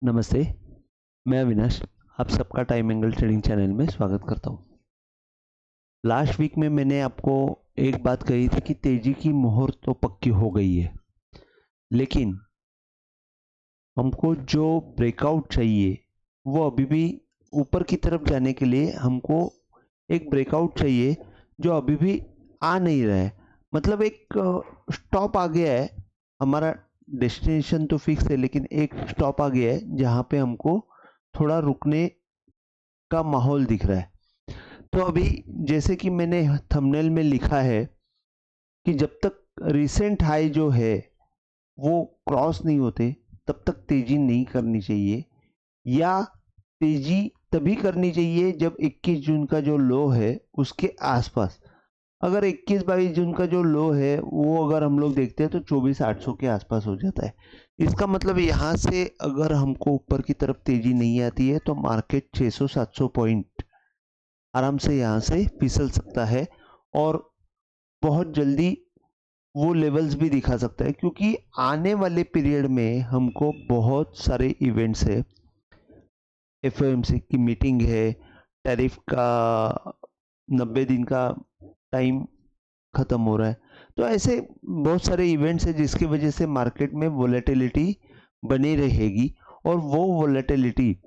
नमस्ते, मैं अविनाश, आप सबका टाइम एंगल ट्रेडिंग चैनल में स्वागत करता हूँ। लास्ट वीक में मैंने आपको एक बात कही थी कि तेजी की मोहर तो पक्की हो गई है, लेकिन हमको जो ब्रेकआउट चाहिए वो अभी भी ऊपर की तरफ जाने के लिए हमको एक ब्रेकआउट चाहिए जो अभी भी आ नहीं रहा है। मतलब एक स्टॉप आ गया है, हमारा डेस्टिनेशन तो फिक्स है लेकिन एक स्टॉप आ गया है जहाँ पे हमको थोड़ा रुकने का माहौल दिख रहा है। तो अभी जैसे कि मैंने थंबनेल में लिखा है कि जब तक रिसेंट हाई जो है वो क्रॉस नहीं होते तब तक तेजी नहीं करनी चाहिए, या तेजी तभी करनी चाहिए जब 21 जून का जो लो है उसके आसपास। अगर 21-22 जून का जो लो है वो अगर हम लोग देखते हैं तो 24,800 के आसपास हो जाता है। इसका मतलब यहाँ से अगर हमको ऊपर की तरफ तेजी नहीं आती है तो मार्केट 600-700 पॉइंट आराम से यहाँ से फिसल सकता है और बहुत जल्दी वो लेवल्स भी दिखा सकता है, क्योंकि आने वाले पीरियड में हमको बहुत सारे इवेंट्स है। एफओएमसी की मीटिंग है, टैरिफ का 90 दिन का टाइम खत्म हो रहा है, तो ऐसे बहुत सारे इवेंट्स है जिसकी वजह से मार्केट में वोलेटिलिटी बनी रहेगी और वो वोलेटिलिटी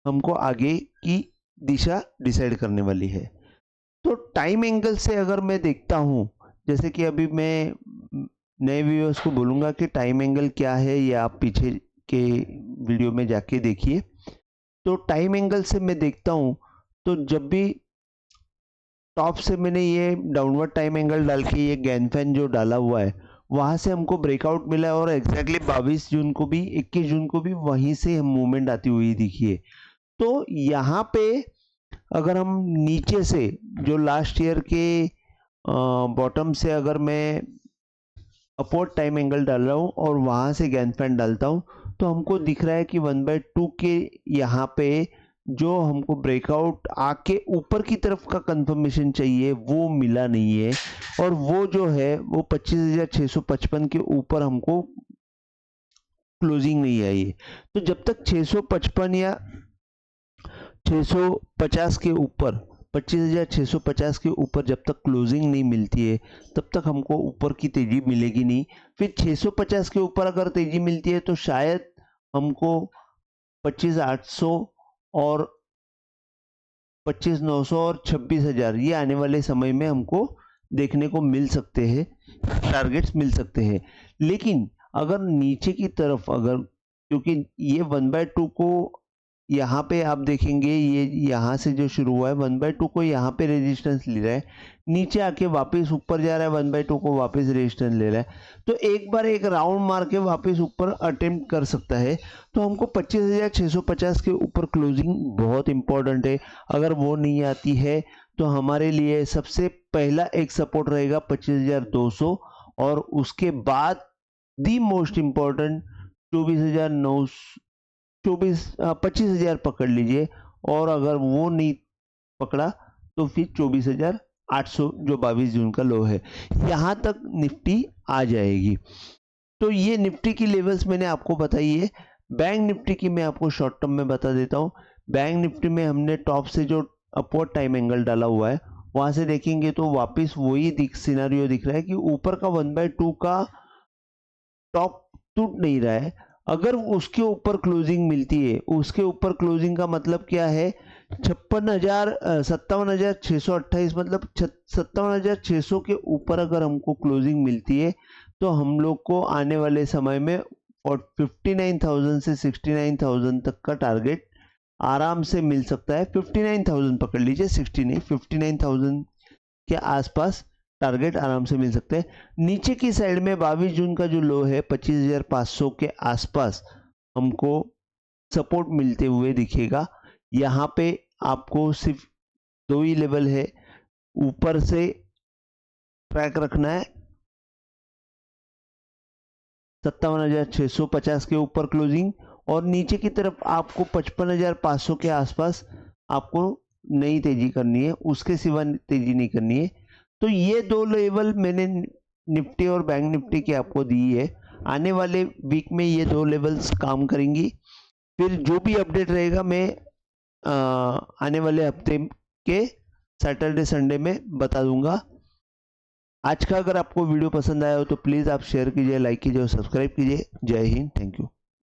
हमको आगे की दिशा डिसाइड करने वाली है। तो टाइम एंगल से अगर मैं देखता हूँ, जैसे कि अभी मैं नए व्यूअर्स को बोलूँगा कि टाइम एंगल क्या है, ये आप पीछे के वीडियो में जाके देखिए। तो टाइम एंगल से मैं देखता हूँ तो जब भी टॉप से मैंने ये डाउनवर्ड टाइम एंगल डाल के ये गैन फैन जो डाला हुआ है वहाँ से हमको ब्रेकआउट मिला है और एग्जैक्टली 22 जून को भी 21 जून को भी वहीं से मूवमेंट आती हुई दिखी है। तो यहाँ पे अगर हम नीचे से जो लास्ट ईयर के बॉटम से अगर मैं अपवर्ड टाइम एंगल डाल रहा हूँ और वहाँ से गैन फैन डालता हूँ तो हमको दिख रहा है कि 1/2 के यहाँ पे जो हमको ब्रेकआउट आके ऊपर की तरफ का कंफर्मेशन चाहिए वो मिला नहीं है, और वो जो है वो 25,655 के ऊपर हमको क्लोजिंग नहीं आई है। तो जब तक 655 या 650 के ऊपर 25,650 के ऊपर जब तक क्लोजिंग नहीं मिलती है तब तक हमको ऊपर की तेजी मिलेगी नहीं। फिर 650 के ऊपर अगर तेजी मिलती है तो शायद हमको 25,800 और 25,900 और 26,000 ये आने वाले समय में हमको देखने को मिल सकते हैं, टारगेट्स मिल सकते हैं। लेकिन अगर नीचे की तरफ अगर, क्योंकि ये 1/2 को यहाँ पे आप देखेंगे, ये यहाँ से जो शुरू हुआ है 1/2 को यहाँ पे रेजिस्टेंस ले रहा है, नीचे आके वापस ऊपर जा रहा है 1/2 को वापस रेजिस्टेंस ले रहा है, तो एक बार एक राउंड मार के वापस ऊपर अटेम्प्ट कर सकता है। तो हमको 25,650 के ऊपर क्लोजिंग बहुत इंपॉर्टेंट है। अगर वो नहीं आती है तो हमारे लिए सबसे पहला एक सपोर्ट रहेगा 25,200, और उसके बाद दी मोस्ट इम्पॉर्टेंट 25,000 पकड़ लीजिए, और अगर वो नहीं पकड़ा तो फिर 24,800 जो 22 जून का लो है यहाँ तक निफ्टी आ जाएगी। तो ये निफ्टी की लेवल्स मैंने आपको बताई है। बैंक निफ्टी की मैं आपको शॉर्ट टर्म में बता देता हूँ। बैंक निफ्टी में हमने टॉप से जो अपवर्ड टाइम एंगल डाला हुआ है वहां से देखेंगे तो वापस वही सिनारियो दिख रहा है कि ऊपर का 1/2 का टॉप टूट नहीं रहा है। अगर उसके ऊपर क्लोजिंग मिलती है, उसके ऊपर क्लोजिंग का मतलब क्या है, 57,628 मतलब 57,600 के ऊपर अगर हमको क्लोजिंग मिलती है तो हम लोग को आने वाले समय में और 59,000 से 69,000 तक का टारगेट आराम से मिल सकता है। 59,000 पकड़ लीजिए, 60 नहीं, 59,000 के आसपास टारगेट आराम से मिल सकते हैं। नीचे की साइड में 22 जून का जो लो है 25,500 के आसपास हमको सपोर्ट मिलते हुए दिखेगा। यहाँ पे आपको सिर्फ दो ही लेवल है, ऊपर से ट्रैक रखना है 57,650 के ऊपर क्लोजिंग, और नीचे की तरफ आपको 55,500 के आसपास आपको नई तेजी करनी है, उसके सिवा तेजी नहीं करनी है। तो ये दो लेवल मैंने निफ्टी और बैंक निफ्टी की आपको दी है। आने वाले वीक में ये दो लेवल्स काम करेंगी। फिर जो भी अपडेट रहेगा मैं आने वाले हफ्ते के सैटरडे संडे में बता दूंगा। आज का अगर आपको वीडियो पसंद आया हो तो प्लीज़ आप शेयर कीजिए, लाइक कीजिए और सब्सक्राइब कीजिए। जय हिंद, थैंक यू।